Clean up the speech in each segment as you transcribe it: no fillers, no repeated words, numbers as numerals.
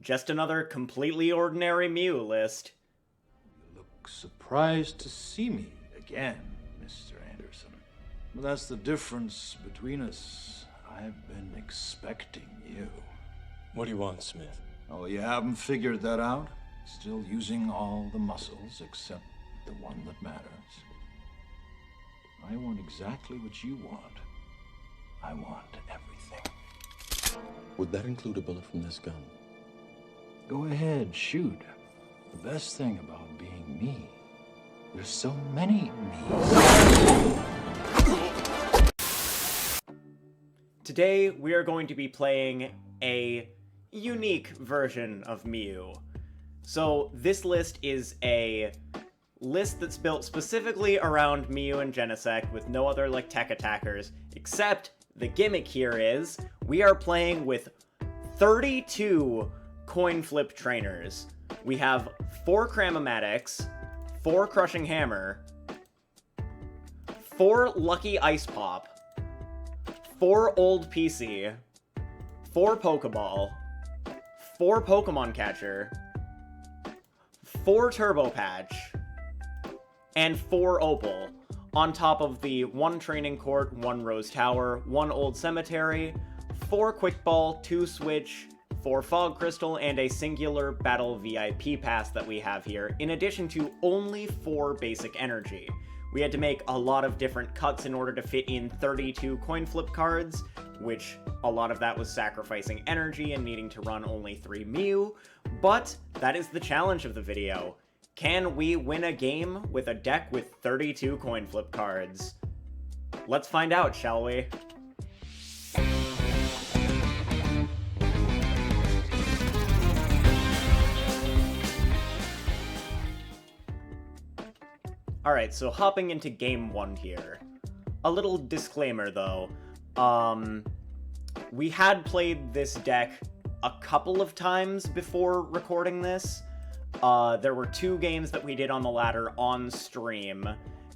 Just another completely ordinary Mew list. You look surprised to see me again, Mr. Anderson. But that's the difference between us. I've been expecting you. What do you want, Smith? Oh, you haven't figured that out? Still using all the muscles except the one that matters. I want exactly what you want. I want everything. Would that include a bullet from this gun? Go ahead, shoot. The best thing about being me, there's so many me's. Today, we are going to be playing a unique version of Mew. So, this list is a list that's built specifically around Mew and Genesect with no other, tech attackers, except the gimmick here is we are playing with 32 coin flip trainers. We have 4 Cramomatics, 4 Crushing Hammer, 4 Lucky Ice Pop, 4 Old PC, 4 Pokeball, 4 Pokemon Catcher, 4 Turbo Patch, and 4 Opal, on top of the 1 Training Court, 1 Rose Tower, 1 Old Cemetery, 4 Quick Ball, 2 Switch, 4 Fog Crystal, and a singular Battle VIP Pass that we have here, in addition to only 4 Basic Energy. We had to make a lot of different cuts in order to fit in 32 coin flip cards, which a lot of that was sacrificing energy and needing to run only 3 Mew, but that is the challenge of the video. Can we win a game with a deck with 32 coin flip cards? Let's find out, shall we? Alright, so hopping into game 1 here. A little disclaimer, though. We had played this deck a couple of times before recording this. There were 2 games that we did on the ladder on stream,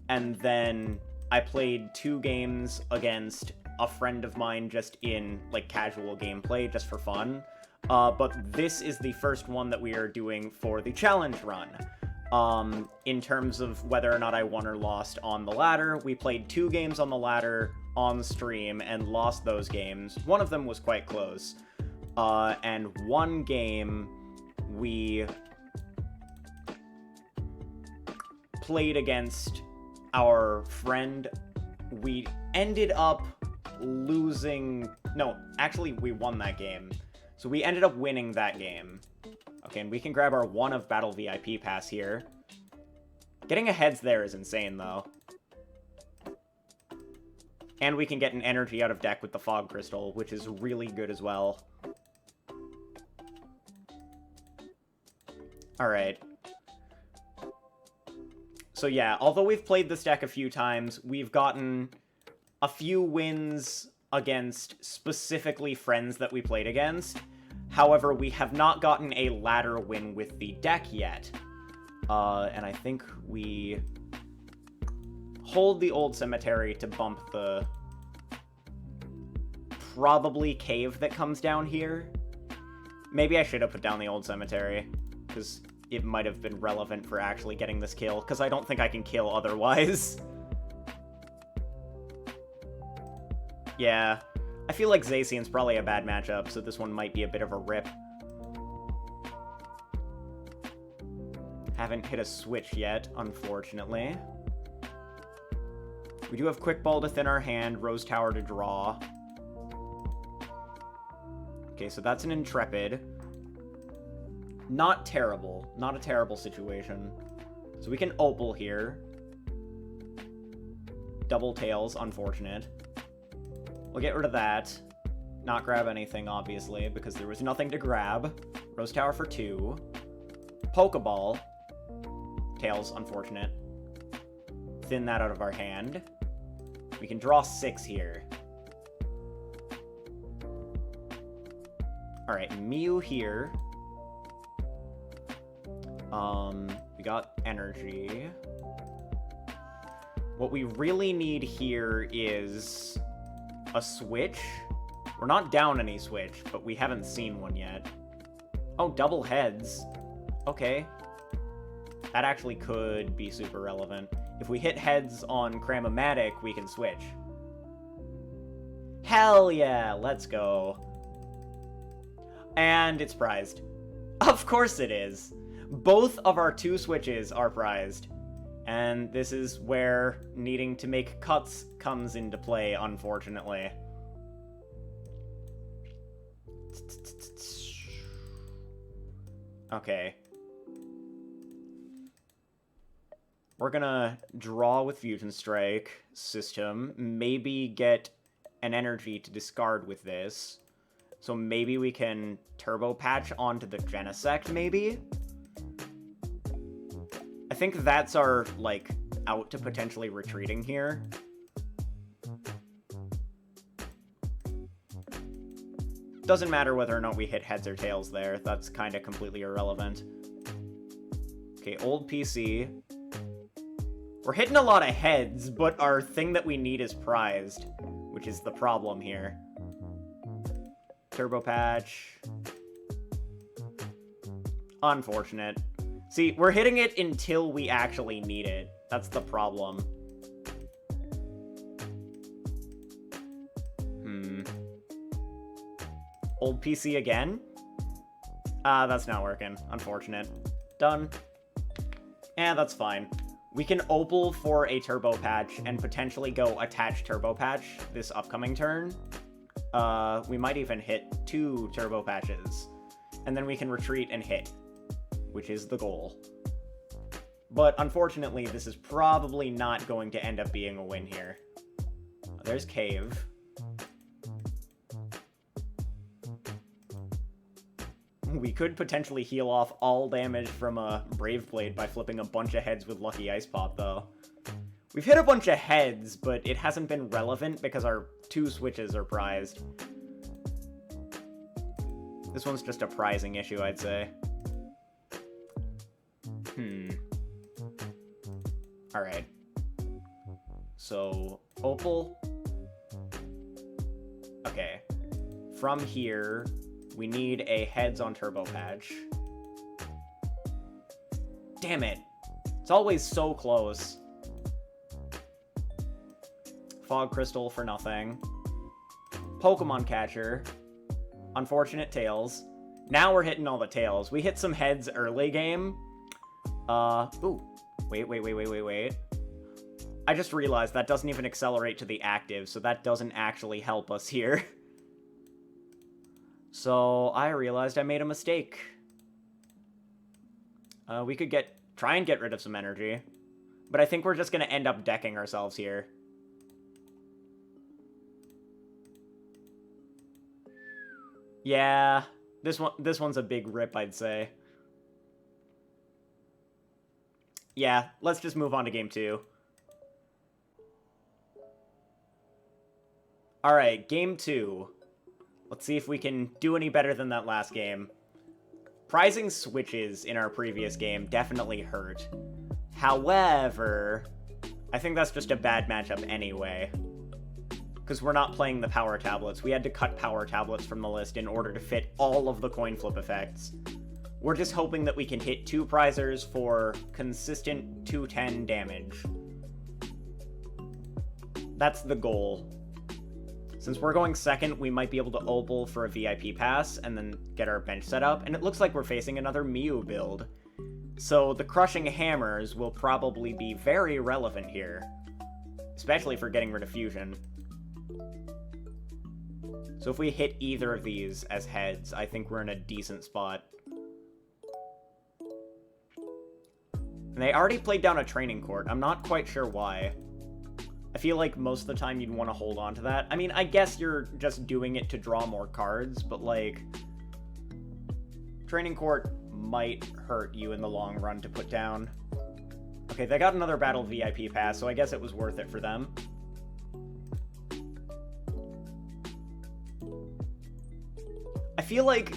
and then I played 2 games against a friend of mine just in, casual gameplay, just for fun. But this is the first one that we are doing for the challenge run. In terms of whether or not I won or lost on the ladder, we played 2 games on the ladder on stream and lost those games. One of them was quite close. And 1 game we played against our friend. We ended up losing... No, actually, we won that game. So we ended up winning that game. Okay, and we can grab our 1 of Battle VIP Pass here. Getting a heads there is insane, though. And we can get an energy out of deck with the Fog Crystal, which is really good as well. Alright. So yeah, although we've played this deck a few times, we've gotten a few wins against specifically friends that we played against. However, we have not gotten a ladder win with the deck yet. And I think we hold the Old Cemetery to bump the probably cave that comes down here. Maybe I should have put down the Old Cemetery, because it might have been relevant for actually getting this kill, because I don't think I can kill otherwise. Yeah. I feel like Zacian's probably a bad matchup, so this one might be a bit of a rip. Haven't hit a switch yet, unfortunately. We do have Quick Ball to thin our hand, Rose Tower to draw. Okay, so that's an Intrepid. Not terrible. Not a terrible situation. So we can Opal here. Double Tails, unfortunate. We'll get rid of that. Not grab anything, obviously, because there was nothing to grab. Rose Tower for 2. Pokeball. Tails, unfortunate. Thin that out of our hand. We can draw 6 here. Alright, Mew here. We got energy. What we really need here is a switch. We're not down any switch, but we haven't seen one yet. Oh, double heads. Okay. That actually could be super relevant. If we hit heads on Cram-O-Matic, we can switch. Hell yeah, let's go. And it's prized. Of course it is. Both of our 2 switches are prized. And this is where needing to make cuts comes into play, unfortunately. Okay. We're gonna draw with Fusion Strike system, maybe get an energy to discard with this. So maybe we can Turbo Patch onto the Genesect, maybe? I think that's our, like, out to potentially retreating here. Doesn't matter whether or not we hit heads or tails there. That's kind of completely irrelevant. Okay, old PC. We're hitting a lot of heads, but our thing that we need is prized, which is the problem here. Turbo Patch. Unfortunate. See, we're hitting it until we actually need it. That's the problem. Old PC again? That's not working. Unfortunate. Done. That's fine. We can Opal for a Turbo Patch and potentially go attach Turbo Patch this upcoming turn. We might even hit 2 Turbo Patches. And then we can retreat and hit, which is the goal. But unfortunately, this is probably not going to end up being a win here. There's Cave. We could potentially heal off all damage from a Brave Blade by flipping a bunch of heads with Lucky Ice Pop, though. We've hit a bunch of heads, but it hasn't been relevant because our 2 switches are prized. This one's just a prizing issue, I'd say. Alright. So, Opal. Okay. From here, we need a heads on Turbo Patch. Damn it. It's always so close. Fog Crystal for nothing. Pokemon Catcher. Unfortunate tails. Now we're hitting all the tails. We hit some heads early game. Ooh. Wait. I just realized that doesn't even accelerate to the active, so that doesn't actually help us here. So I realized I made a mistake. We could try and get rid of some energy. But I think we're just gonna end up decking ourselves here. Yeah, this one's a big rip, I'd say. Yeah, let's just move on to game 2. Alright, game 2. Let's see if we can do any better than that last game. Prizing switches in our previous game definitely hurt. However, I think that's just a bad matchup anyway. Because we're not playing the power tablets. We had to cut power tablets from the list in order to fit all of the coin flip effects. We're just hoping that we can hit 2 prizers for consistent 210 damage. That's the goal. Since we're going second, we might be able to Opal for a VIP pass and then get our bench set up, and it looks like we're facing another Mew build. So the Crushing Hammers will probably be very relevant here, especially for getting rid of Fusion. So if we hit either of these as heads, I think we're in a decent spot. And they already played down a Training Court. I'm not quite sure why. I feel like most of the time you'd want to hold on to that. I mean, I guess you're just doing it to draw more cards, but like, Training Court might hurt you in the long run to put down. Okay, they got another Battle VIP pass, so I guess it was worth it for them. I feel like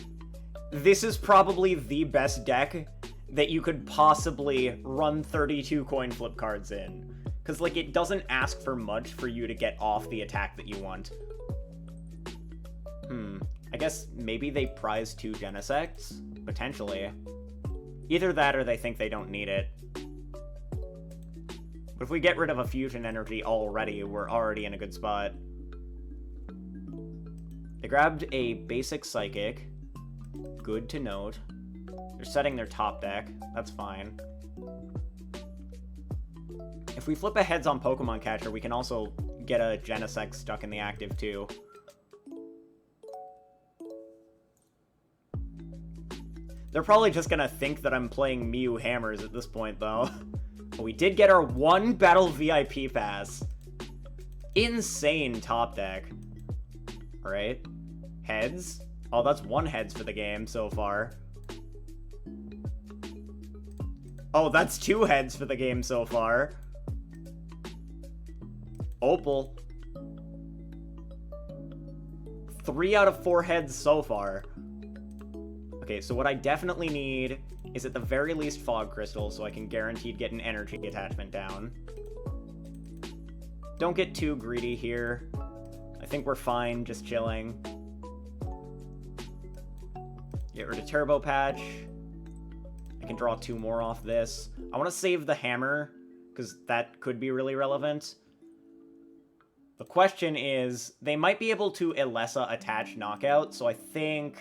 this is probably the best deck that you could possibly run 32 coin flip cards in. Because, like, it doesn't ask for much for you to get off the attack that you want. I guess maybe they prize 2 Genesects? Potentially. Either that or they think they don't need it. But if we get rid of a fusion energy already, we're already in a good spot. They grabbed a basic psychic. Good to note. They're setting their top deck. That's fine. If we flip a heads on Pokemon Catcher, we can also get a Genesect stuck in the active too. They're probably just gonna think that I'm playing Mew Hammers at this point, though. But we did get our 1 Battle VIP pass. Insane top deck. Alright. Heads. Oh, that's 1 heads for the game so far. Oh, that's 2 heads for the game so far. Opal. 3 out of 4 heads so far. Okay, so what I definitely need is at the very least Fog Crystal, so I can guaranteed get an energy attachment down. Don't get too greedy here. I think we're fine, just chilling. Get rid of Turbo Patch. I can draw 2 more off this. I want to save the hammer, because that could be really relevant. The question is, they might be able to Elessa attach Knockout, so I think...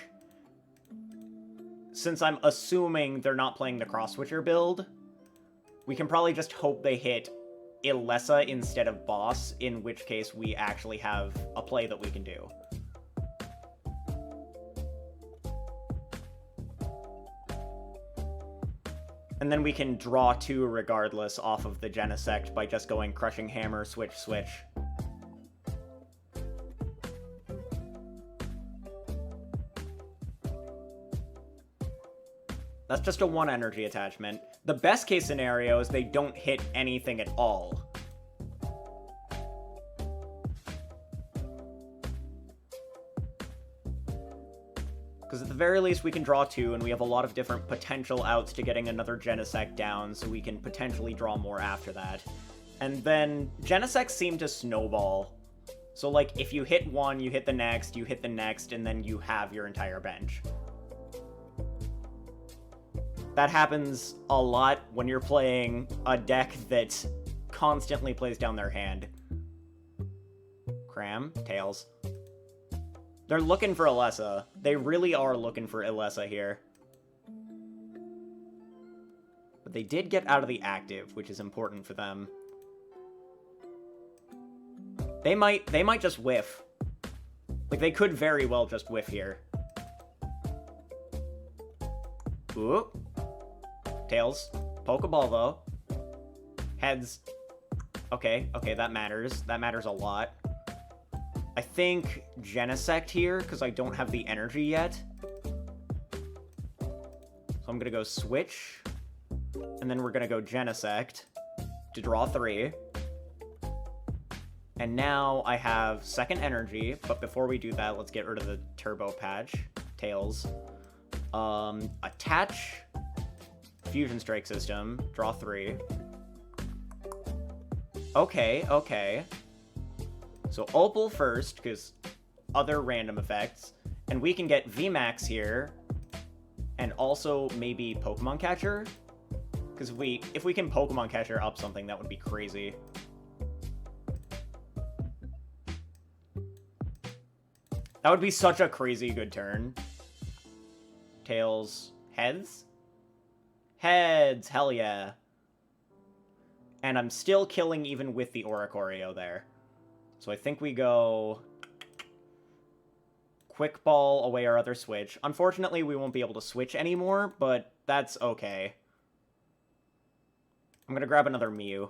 Since I'm assuming they're not playing the Cross-Switcher build, we can probably just hope they hit Elessa instead of Boss, in which case we actually have a play that we can do. And then we can draw 2 regardless off of the Genesect by just going Crushing Hammer, switch, switch. That's just a 1 energy attachment. The best case scenario is they don't hit anything at all. Because at the very least we can draw 2, and we have a lot of different potential outs to getting another Genesect down, so we can potentially draw more after that. And then Genesects seem to snowball. So like, if you hit 1, you hit the next, and then you have your entire bench. That happens a lot when you're playing a deck that constantly plays down their hand. Cram, Tails. They're looking for Elessa. They really are looking for Elessa here. But they did get out of the active, which is important for them. They might just whiff. Like, they could very well just whiff here. Ooh. Tails. Pokeball, though. Heads. Okay, that matters. That matters a lot. I think Genesect here, because I don't have the energy yet. So I'm going to go Switch. And then we're going to go Genesect to draw 3. And now I have 2nd energy, but before we do that, let's get rid of the Turbo Patch. Tails. Attach Fusion Strike System. Draw 3. Okay. So Opal first, because other random effects. And we can get VMAX here. And also maybe Pokemon Catcher. Because if we can Pokemon Catcher up something, that would be crazy. That would be such a crazy good turn. Tails. Heads? Heads! Hell yeah. And I'm still killing even with the Oricorio there. So I think we go Quick Ball away our other switch. Unfortunately, we won't be able to switch anymore, but that's okay. I'm gonna grab another Mew.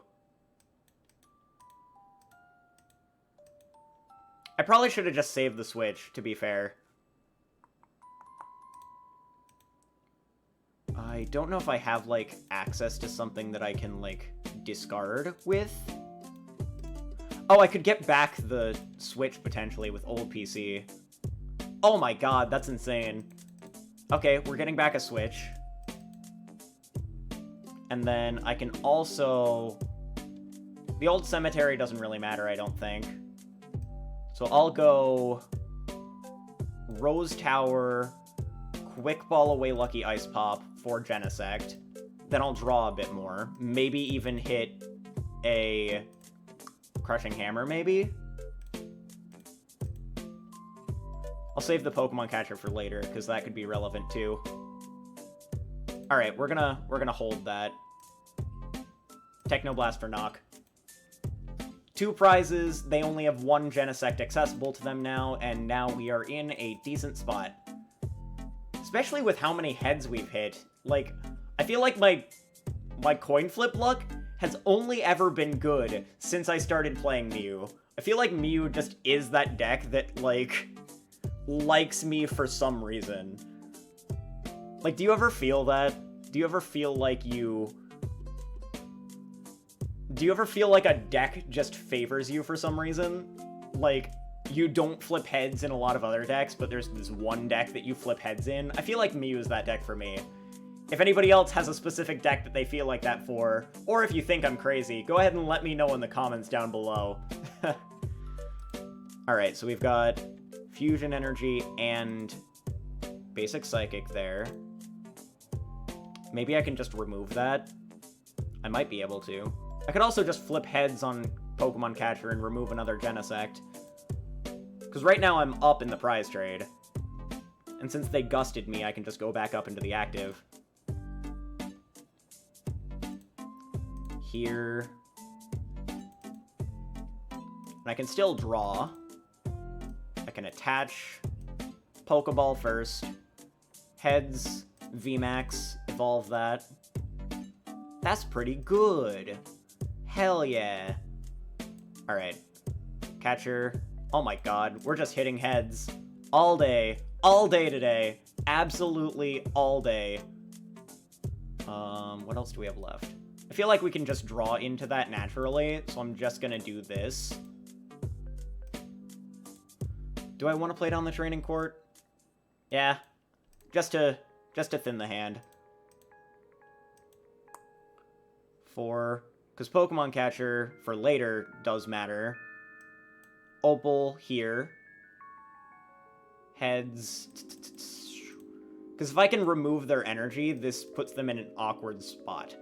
I probably should have just saved the switch, to be fair. I don't know if I have, like, access to something that I can, like, discard with. Oh, I could get back the Switch, potentially, with old PC. Oh my god, that's insane. Okay, we're getting back a Switch. And then I can also... The old Cemetery doesn't really matter, I don't think. So I'll go... Rose Tower, Quick Ball Away Lucky Ice Pop for Genesect. Then I'll draw a bit more. Maybe even hit a Crushing Hammer, maybe? I'll save the Pokemon Catcher for later, because that could be relevant too. Alright, we're gonna hold that. Technoblast for knock. 2 prizes, they only have 1 Genesect accessible to them now, and now we are in a decent spot. Especially with how many heads we've hit. Like, I feel like my coin flip luck has only ever been good since I started playing Mew. I feel like Mew just is that deck that, like, likes me for some reason. Like, do you ever feel that? Do you ever feel like a deck just favors you for some reason? Like, you don't flip heads in a lot of other decks, but there's this one deck that you flip heads in. I feel like Mew is that deck for me. If anybody else has a specific deck that they feel like that for, or if you think I'm crazy, go ahead and let me know in the comments down below. Alright, so we've got Fusion Energy and Basic Psychic there. Maybe I can just remove that. I might be able to. I could also just flip heads on Pokemon Catcher and remove another Genesect. Because right now I'm up in the prize trade. And since they gusted me, I can just go back up into the active. Here. And I can still draw. I can attach Pokeball first. Heads, VMAX, evolve that. That's pretty good. Hell yeah. Alright. Catcher. Oh my god, we're just hitting heads. All day. All day today. Absolutely all day. What else do we have left? I feel like we can just draw into that naturally, so I'm just gonna do this. Do I want to play down the training court? Yeah. Just to thin the hand. 4, because Pokemon Catcher for later does matter. Opal here. Heads. Because if I can remove their energy, this puts them in an awkward spot.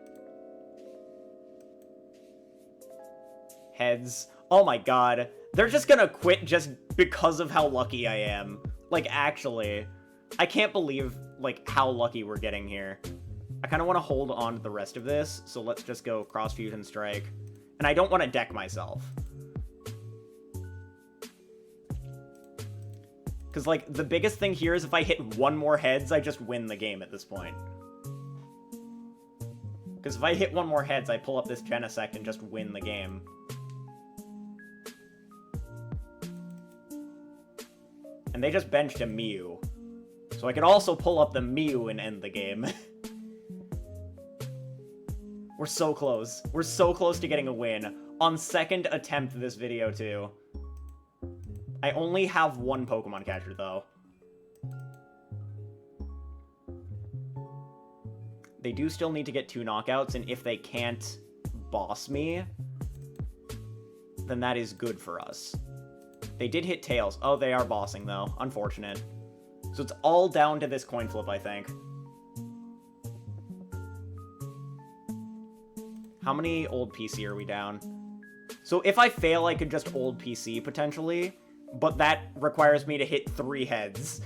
Heads. Oh my god. They're just gonna quit just because of how lucky I am. Like, actually. I can't believe, like, how lucky we're getting here. I kind of want to hold on to the rest of this, so let's just go Cross Fusion Strike. And I don't want to deck myself. Because, like, the biggest thing here is if I hit 1 more heads, I just win the game at this point. Because if I hit 1 more heads, I pull up this Genesect and just win the game. And they just benched a Mew. So I could also pull up the Mew and end the game. We're so close. We're so close to getting a win. On second attempt this video, too. I only have 1 Pokemon Catcher, though. They do still need to get 2 knockouts, and if they can't boss me, then that is good for us. They did hit Tails. Oh, they are bossing, though. Unfortunate. So it's all down to this coin flip, I think. How many old PC are we down? So if I fail, I could just old PC, potentially. But that requires me to hit 3 heads.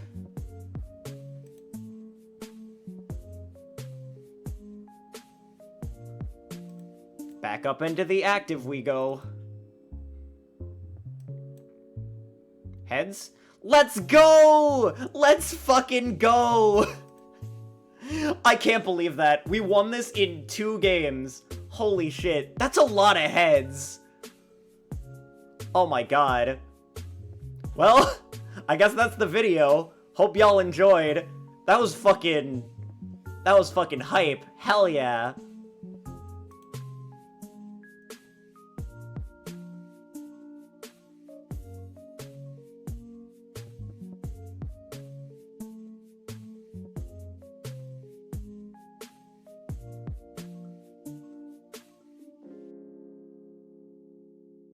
Back up into the active we go. Heads? Let's go! Let's fucking go! I can't believe that. We won this in 2 games. Holy shit. That's a lot of heads. Oh my god. Well, I guess that's the video. Hope y'all enjoyed. That was fucking hype. Hell yeah.